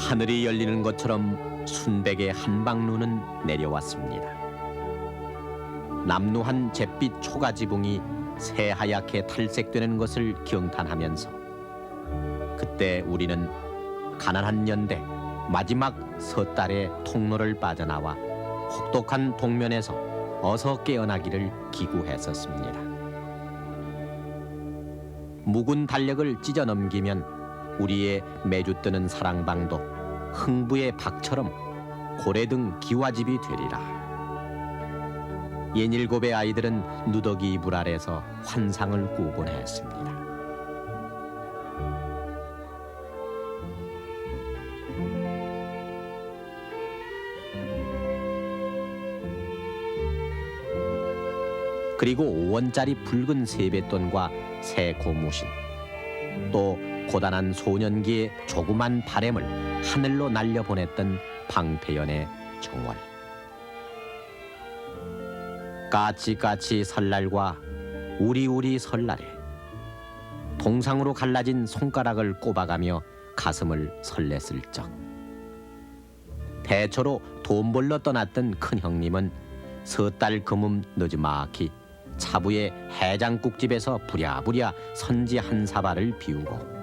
하늘이 열리는 것처럼 순백의 한방눈은 내려왔습니다. 남루한 잿빛 초가지붕이 새하얗게 탈색되는 것을 경탄하면서 그때 우리는 가난한 연대 마지막 섣달의 통로를 빠져나와 혹독한 동면에서 어서 깨어나기를 기구했었습니다. 묵은 달력을 찢어 넘기면 우리의 매주 뜨는 사랑방도 흥부의 박처럼 고래등 기와집이 되리라. 옛일곱의 아이들은 누더기 이불 아래서 환상을 꾸곤 했습니다. 그리고 5원짜리 붉은 세뱃돈과 새 고무신, 또 고단한 소년기의 조그만 바램을 하늘로 날려보냈던 방패연의 정월. 까치까치 설날과 우리우리 설날에 동상으로 갈라진 손가락을 꼽아가며 가슴을 설렜을 적, 대초로 돈 벌러 떠났던 큰형님은 섣달 금음 늦지막히 차부의 해장국집에서 부랴부랴 선지 한 사발을 비우고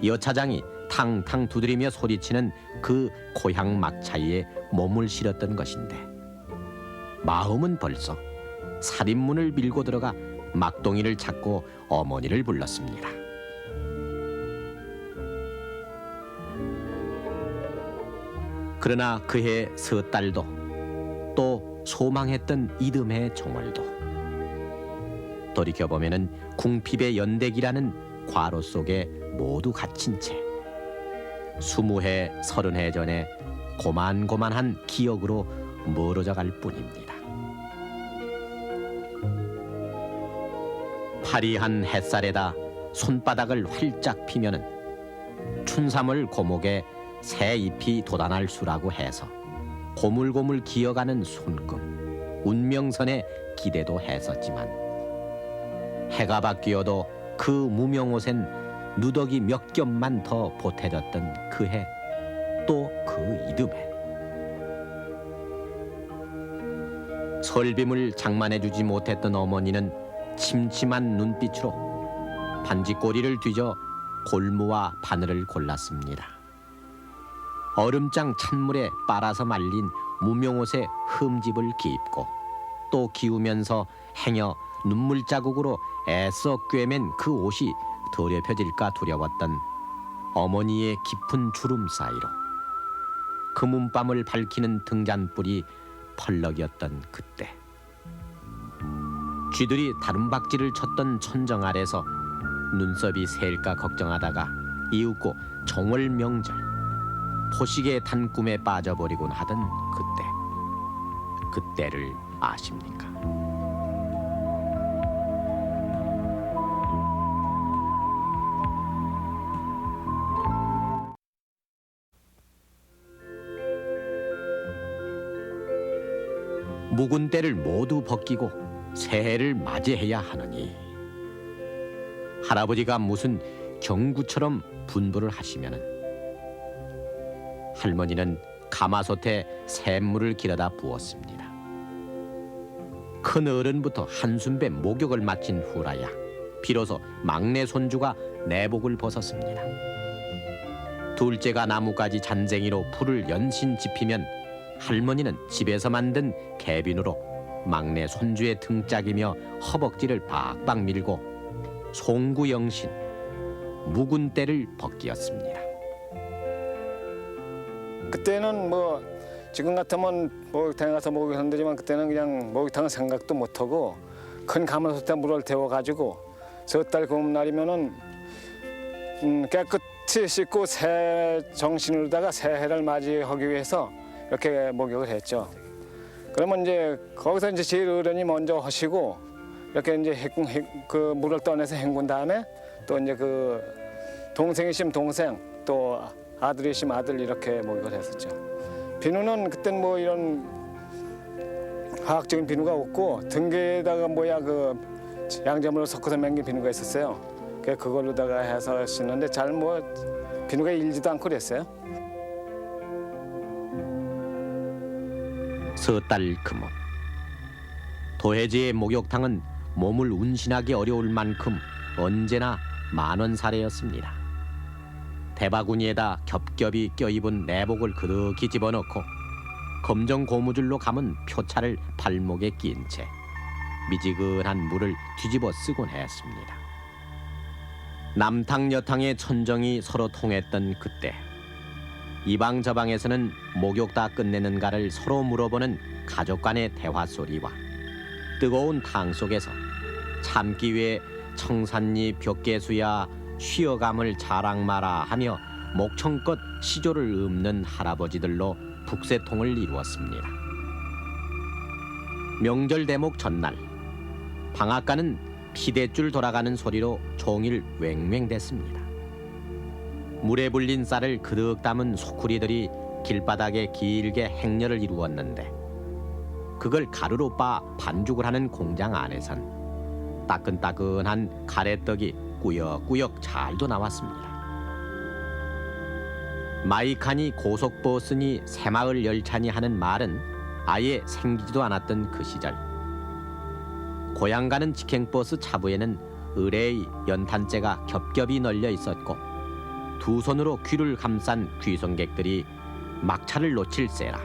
여차장이 탕탕 두드리며 소리치는 그 고향 막차에 몸을 실었던 것인데, 마음은 벌써 살인문을 밀고 들어가 막동이를 찾고 어머니를 불렀습니다. 그러나 그해 섣달도 또 소망했던 이듬해 정월도 돌이켜보면은 궁핍의 연대기라는 괄호 속에 모두 갇힌 채 20해, 30해 전에 고만고만한 기억으로 멀어져 갈 뿐입니다. 파리한 햇살에다 손바닥을 활짝 피면은 춘삼월 고목에 새 잎이 돋아날 수라고 해서 고물고물 기어가는 손금, 운명선에 기대도 했었지만, 해가 바뀌어도 그 무명옷엔 누더기 몇 겹만 더 보태졌던 그 해, 또 그 이듬해. 설빔을 장만해주지 못했던 어머니는 침침한 눈빛으로 반지꼬리를 뒤져 골무와 바늘을 골랐습니다. 얼음장 찬물에 빨아서 말린 무명옷에 흠집을 기입고 또 기우면서 행여 눈물 자국으로 애써 꿰맨 그 옷이 더럽혀질까 두려웠던 어머니의 깊은 주름 사이로 금은밤을 밝히는 등잔불이 펄럭였던 그때, 쥐들이 다름박질을 쳤던 천정 아래서 눈썹이 새일까 걱정하다가 이윽고 정월 명절 포식의 단꿈에 빠져버리곤 하던 그때를 아십니까? 묵은 때를 모두 벗기고 새해를 맞이해야 하느니, 할아버지가 무슨 경구처럼 분부를 하시면은 할머니는 가마솥에 샘물을 길어다 부었습니다. 큰 어른부터 한숨배 목욕을 마친 후라야 비로소 막내 손주가 내복을 벗었습니다. 둘째가 나뭇가지 잔쟁이로 불을 연신 지피면 할머니는 집에서 만든 개빈으로 막내 손주의 등짝이며 허벅지를 박박 밀고 송구영신, 묵은 때를 벗기었습니다. 그때는 뭐 지금 같으면 목욕탕에 가서 목욕하는 데지만 그때는 그냥 목욕탕은 생각도 못하고 큰 가마솥에 물을 데워가지고 섣달 금음날이면은 깨끗이 씻고 새 정신으로다가 새해를 맞이하기 위해서 이렇게 목욕을 했죠. 그러면 이제 거기서 이제 제일 어른이 먼저 하시고 이렇게 이제 그 물을 떠내서 헹군 다음에 또 이제 그 동생이심 동생 또 아들이심 아들 이렇게 목욕을 했었죠. 비누는 그땐 뭐 이런 화학적인 비누가 없고 등개에다가 뭐야 그 양잿물을 섞어서 맹긴 비누가 있었어요. 그걸로다가 해서 씻는데 잘 뭐 비누가 일지도 않고 그랬어요. 서달 금음. 도해지의 목욕탕은 몸을 운신하기 어려울 만큼 언제나 만원사례였습니다. 대바구니에다 겹겹이 껴입은 내복을 그득히 집어넣고 검정 고무줄로 감은 표차를 발목에 낀 채 미지근한 물을 뒤집어 쓰곤 했습니다. 남탕 여탕의 천정이 서로 통했던 그때, 이방 저방에서는 목욕 다 끝내는가를 서로 물어보는 가족 간의 대화 소리와 뜨거운 탕 속에서 참기 위해 청산잎 벽개수야 쉬어감을 자랑 마라 하며 목청껏 시조를 읊는 할아버지들로 북새통을 이루었습니다. 명절 대목 전날, 방앗간은 피대줄 돌아가는 소리로 종일 왱왱댔습니다. 물에 불린 쌀을 그득 담은 소쿠리들이 길바닥에 길게 행렬을 이루었는데, 그걸 가루로 빻아 반죽을 하는 공장 안에선 따끈따끈한 가래떡이 꾸역꾸역 잘도 나왔습니다. 마이카니 고속버스니 새마을 열차니 하는 말은 아예 생기지도 않았던 그 시절, 고향 가는 직행버스 차부에는 의뢰의 연탄재가 겹겹이 널려 있었고 두 손으로 귀를 감싼 귀성객들이 막차를 놓칠세라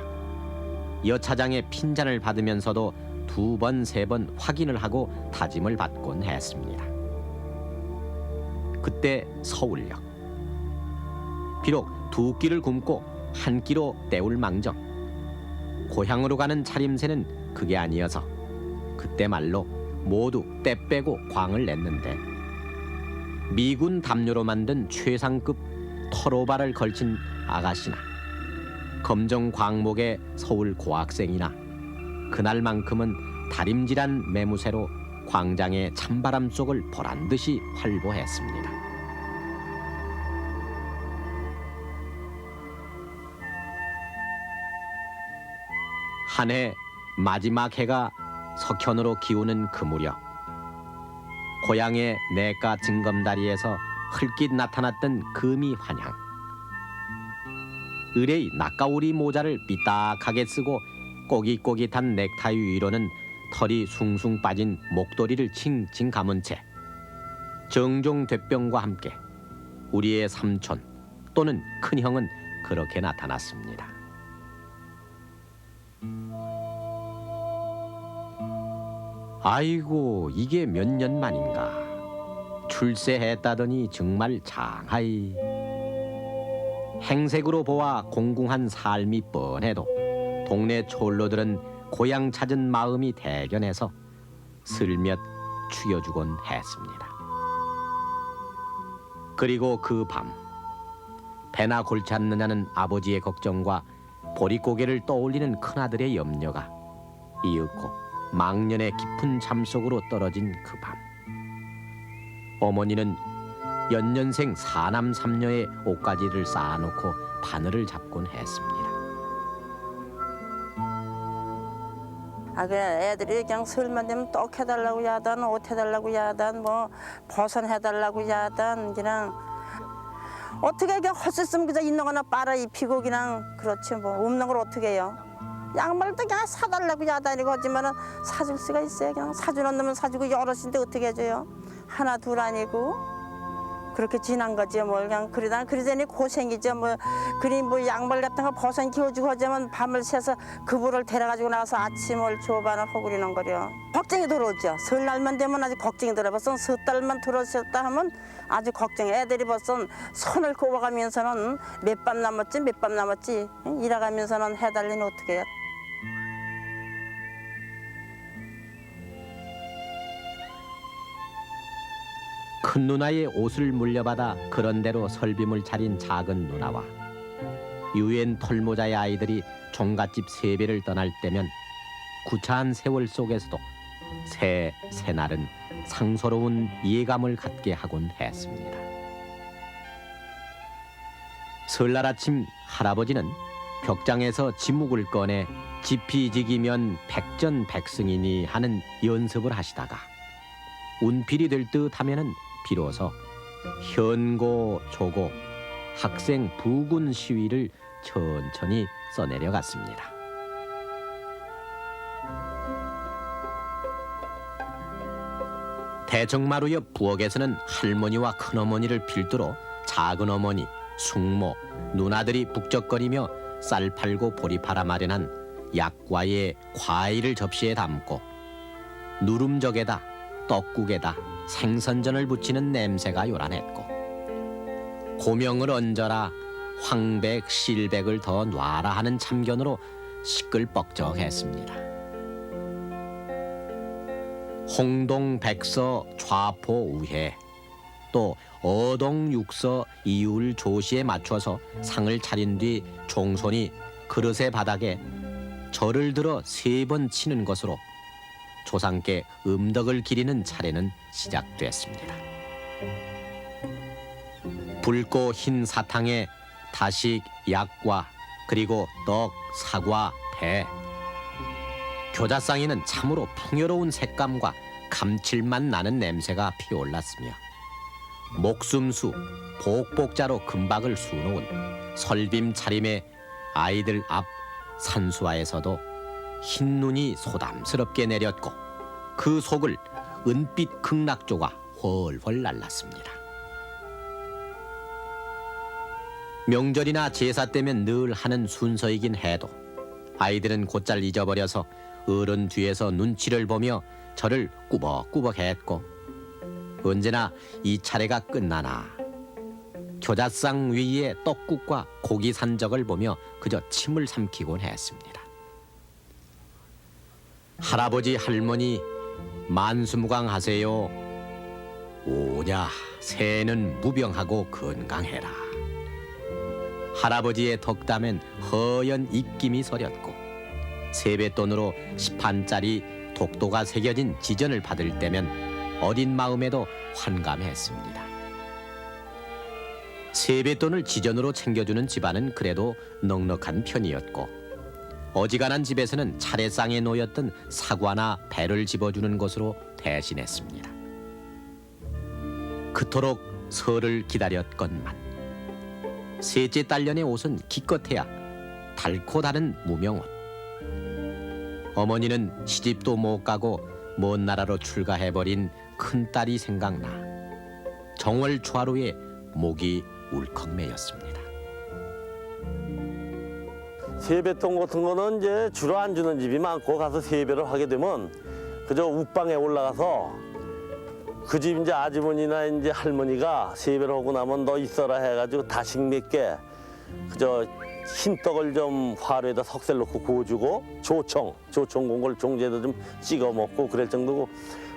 여차장의 핀잔을 받으면서도 두 번, 세 번 확인을 하고 다짐을 받곤 했습니다. 그때 서울역. 비록 두 끼를 굶고 한 끼로 때울 망정, 고향으로 가는 차림새는 그게 아니어서 그때 말로 모두 때 빼고 광을 냈는데, 미군 담요로 만든 최상급 털오바를 걸친 아가씨나 검정 광목의 서울 고학생이나 그날만큼은 다림질한 매무새로 광장의 찬바람 속을 보란듯이 활보했습니다. 한 해 마지막 해가 석현으로 기우는 그 무렵, 고향의 내가 증검다리에서 흘낏 나타났던 금이 환향. 의뢰의 낯가우리 모자를 삐딱하게 쓰고 꼬깃꼬깃한 넥타이 위로는 털이 숭숭 빠진 목도리를 칭칭 감은 채 정종 됐병과 함께 우리의 삼촌 또는 큰형은 그렇게 나타났습니다. 아이고, 이게 몇 년 만인가. 출세했다더니 정말 장하이. 행색으로 보아 공궁한 삶이 뻔해도 동네 촐로들은 고향 찾은 마음이 대견해서 슬며t 추여주곤 했습니다. 그리고 그 밤, 배나 골치 않느냐는 아버지의 걱정과 보릿고개를 떠올리는 큰아들의 염려가 이윽고 망년의 깊은 잠 속으로 떨어진 그 밤, 어머니는 연년생 사남 삼녀의 옷가지를 쌓아놓고 바늘을 잡곤 했습니다. 그래, 애들이 그냥 설만 되면 떡 해달라고 야단, 옷 해달라고 야단, 뭐 버선 해달라고 야단, 그냥 어떻게 그냥 헛쓸으면 그저 있는 거나 빨아 입히고 그냥 그렇지 뭐 없는 걸 어떻게 해요. 양말도 그냥 사달라고 야단이고 하지만은 사줄 수가 있어요. 그냥 사주는 놈은 사주고 여럿인데 어떻게 해줘요. 하나 둘 아니고 그렇게 지난 거지 뭘 그냥 그러자니 고생이죠. 뭐 그리 뭐 양말 같은 거 버선 키워주고 하자면 밤을 새서 그부를 데려가지고 나와서 아침을 조반을 허구리는 거려. 걱정이 들어오죠. 설날만 되면 아주 걱정이 들어. 벌써 석 달만 들어섰다 하면 아주 걱정해. 애들이 벌써 손을 꼽아가면서는 몇 밤 남았지 일해가면서는 해달리는 어떻게 해요. 큰 누나의 옷을 물려받아 그런대로 설빔을 차린 작은 누나와 유엔 털모자의 아이들이 종갓집 세배를 떠날 때면 구차한 세월 속에서도 새날은 상서로운 이해감을 갖게 하곤 했습니다. 설날 아침 할아버지는 벽장에서 지묵을 꺼내 지피지기면 백전백승이니 하는 연습을 하시다가 운필이 될 듯 하면은 비로소 현고 조고 학생 부군 시위를 천천히 써내려갔습니다. 대청마루 옆 부엌에서는 할머니와 큰어머니를 필두로 작은 어머니, 숙모, 누나들이 북적거리며 쌀 팔고 보리 팔아 마련한 약과의 과일을 접시에 담고 누름젓에다 떡국에다 생선전을 부치는 냄새가 요란했고 고명을 얹어라 황백, 실백을 더 놔라 하는 참견으로 시끌벅적했습니다. 홍동, 백서, 좌포, 우회 또 어동, 육서, 이울, 조시에 맞춰서 상을 차린 뒤 종손이 그릇의 바닥에 절을 들어 3번 치는 것으로 조상께 음덕을 기리는 차례는 시작됐습니다. 붉고 흰 사탕에 다식, 약과 그리고 떡, 사과, 배 교자상에는 참으로 풍요로운 색감과 감칠맛 나는 냄새가 피어올랐으며 목숨수, 복복자로 금박을 수놓은 설빔 차림에 아이들 앞 산수화에서도 흰눈이 소담스럽게 내렸고 그 속을 은빛 극락조가 훨훨 날랐습니다. 명절이나 제사 때면 늘 하는 순서이긴 해도 아이들은 곧잘 잊어버려서 어른 뒤에서 눈치를 보며 저를 꾸벅꾸벅 했고 언제나 이 차례가 끝나나 교자상 위에 떡국과 고기 산적을 보며 그저 침을 삼키곤 했습니다. 할아버지 할머니 만수무강하세요. 오냐 새는 무병하고 건강해라. 할아버지의 덕담엔 허연 입김이 서렸고 세뱃돈으로 10판짜리 독도가 새겨진 지전을 받을 때면 어린 마음에도 환감했습니다. 세뱃돈을 지전으로 챙겨주는 집안은 그래도 넉넉한 편이었고 어지간한 집에서는 차례상에 놓였던 사과나 배를 집어주는 것으로 대신했습니다. 그토록 설을 기다렸건만 셋째 딸년의 옷은 기껏해야 닳고 다른 무명옷. 어머니는 시집도 못 가고 먼 나라로 출가해버린 큰딸이 생각나 정월 초하루에 목이 울컥 메였습니다. 세뱃돈 같은 거는 이제 주로 안 주는 집이 많고 가서 세배를 하게 되면 그저 웃방에 올라가서 그 집 이제 아주머니나 이제 할머니가 세배를 하고 나면 너 있어라 해가지고 다식 몇 개 그저 흰떡을 좀 화로에다 석쇠를 넣고 구워주고 조청 공걸 종지에다 좀 찍어 먹고 그럴 정도고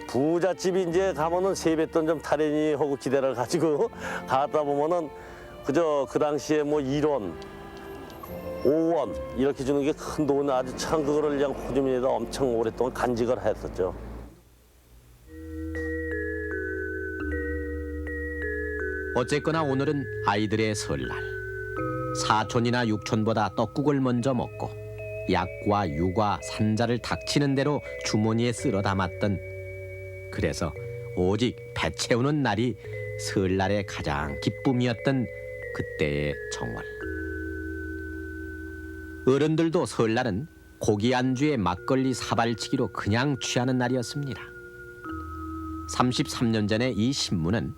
부잣집이 이제 가면은 세뱃돈 좀 타려니 하고 기대를 가지고 가다 보면은 그저 그 당시에 뭐 1원 5원 이렇게 주는 게 큰 돈 아주 참 그거를 그냥 호주머니에다 엄청 오랫동안 간직을 했었죠. 어쨌거나 오늘은 아이들의 설날. 사촌이나 육촌보다 떡국을 먼저 먹고 약과 유과 산자를 닥치는 대로 주머니에 쓸어 담았던 그래서 오직 배 채우는 날이 설날의 가장 기쁨이었던 그때의 정월. 어른들도 설날은 고기 안주에 막걸리 사발치기로 그냥 취하는 날이었습니다. 33년 전에 이 신문은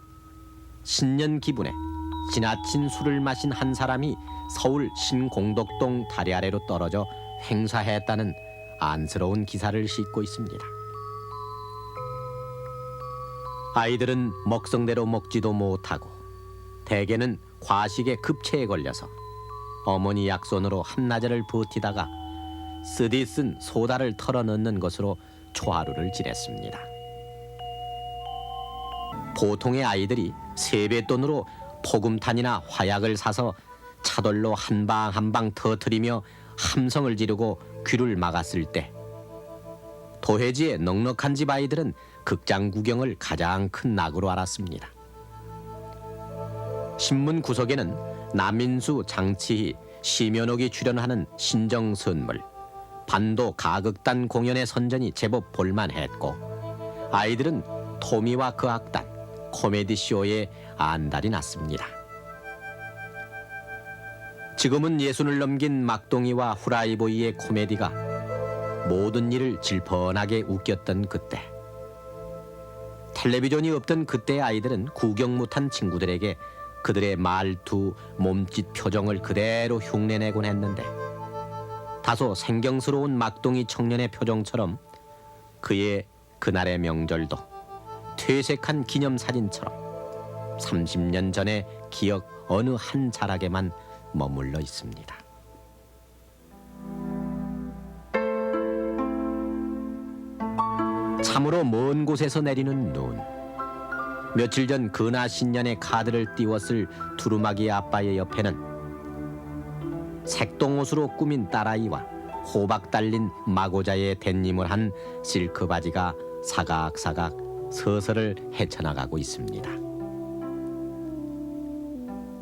신년 기분에 지나친 술을 마신 한 사람이 서울 신공덕동 다리 아래로 떨어져 횡사했다는 안쓰러운 기사를 싣고 있습니다. 아이들은 먹성대로 먹지도 못하고 대개는 과식의 급체에 걸려서 어머니 약손으로 한나절을 버티다가 쓰디쓴 소다를 털어넣는 것으로 초하루를 지냈습니다. 보통의 아이들이 세뱃돈으로 포금탄이나 화약을 사서 차돌로 한 방 한 방 터뜨리며 함성을 지르고 귀를 막았을 때 도해지의 넉넉한 집 아이들은 극장 구경을 가장 큰 낙으로 알았습니다. 신문 구석에는 남인수, 장치희, 심연옥이 출연하는 신정선물, 반도 가극단 공연의 선전이 제법 볼만했고 아이들은 토미와 그 악단, 코미디 쇼에 안달이 났습니다. 지금은 예순을 넘긴 막동이와 후라이보이의 코미디가 모든 일을 질펀하게 웃겼던 그때 텔레비전이 없던 그때 아이들은 구경 못한 친구들에게 그들의 말투, 몸짓, 표정을 그대로 흉내내곤 했는데 다소 생경스러운 막둥이 청년의 표정처럼 그의 그날의 명절도 퇴색한 기념사진처럼 30년 전의 기억 어느 한 자락에만 머물러 있습니다. 참으로 먼 곳에서 내리는 눈. 며칠 전 근하 신년의 카드를 띄웠을 두루마기 아빠의 옆에는 색동옷으로 꾸민 딸아이와 호박 달린 마고자의 댄님을 한 실크 바지가 사각사각 서서를 헤쳐나가고 있습니다.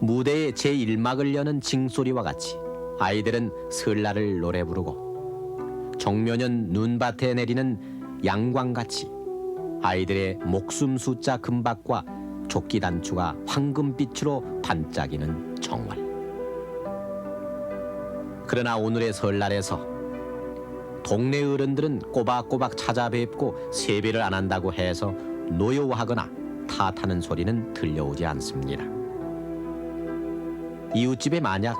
무대의 제1막을 여는 징소리와 같이 아이들은 설날을 노래 부르고 정묘년 눈밭에 내리는 양광같이 아이들의 목숨 숫자 금박과 조끼 단추가 황금빛으로 반짝이는 정월. 그러나 오늘의 설날에서 동네 어른들은 꼬박꼬박 찾아뵙고 세배를 안 한다고 해서 노여워하거나 탓하는 소리는 들려오지 않습니다. 이웃집에 만약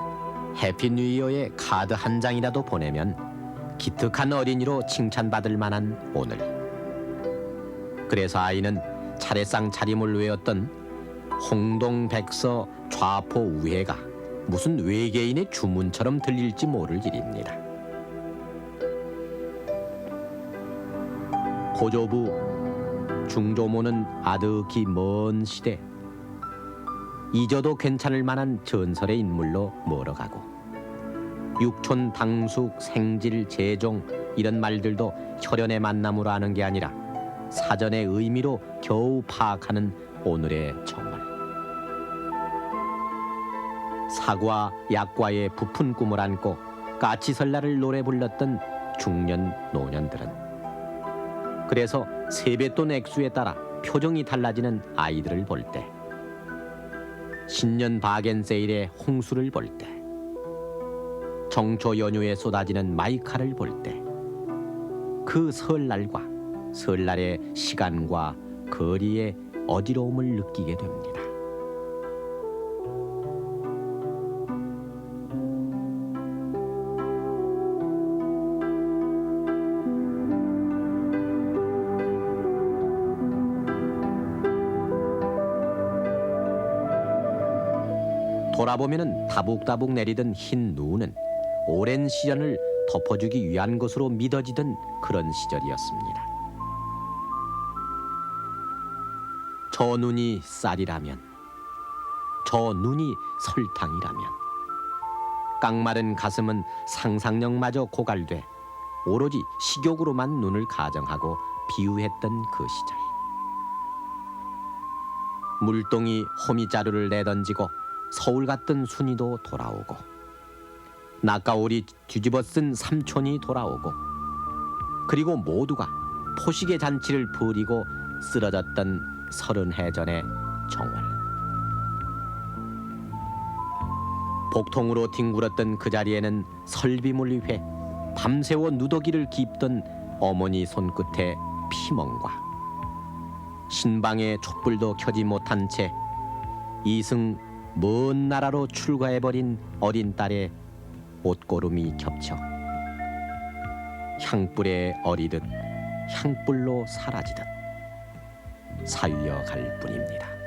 해피 뉴 이어의 카드 한 장이라도 보내면 기특한 어린이로 칭찬받을 만한 오늘. 그래서 아이는 차례상 차림을 외웠던 홍동백서 좌포 우회가 무슨 외계인의 주문처럼 들릴지 모를 일입니다. 고조부 중조모는 아득히 먼 시대 잊어도 괜찮을 만한 전설의 인물로 멀어가고 육촌, 당숙, 생질, 재종 이런 말들도 혈연의 만남으로 아는 게 아니라 사전의 의미로 겨우 파악하는 오늘의 정월. 사과, 약과의 부푼 꿈을 안고 까치설날을 노래 불렀던 중년 노년들은 그래서 세뱃돈 액수에 따라 표정이 달라지는 아이들을 볼 때, 신년 바겐세일의 홍수를 볼 때, 정초 연휴에 쏟아지는 마이카를 볼 때, 그 설날과 설날의 시간과 거리의 어지러움을 느끼게 됩니다. 돌아보면은 다북다북 내리던 흰 눈은 오랜 시련을 덮어주기 위한 것으로 믿어지던 그런 시절이었습니다. 저 눈이 쌀이라면, 저 눈이 설탕이라면, 깡마른 가슴은 상상력마저 고갈돼 오로지 식욕으로만 눈을 가정하고 비유했던 그 시절. 물동이 호미자루를 내던지고 서울 갔던 순이도 돌아오고 낙가오리 뒤집어 쓴 삼촌이 돌아오고 그리고 모두가 포식의 잔치를 벌이고 쓰러졌던 30해 전의 정월. 복통으로 뒹굴었던 그 자리에는 설비물 위에 밤새워 누더기를 깁던 어머니 손끝에 피멍과 신방에 촛불도 켜지 못한 채 이승 먼 나라로 출가해버린 어린 딸의 옷고름이 겹쳐 향불에 어리듯 향불로 사라지듯 사유어 갈 뿐입니다.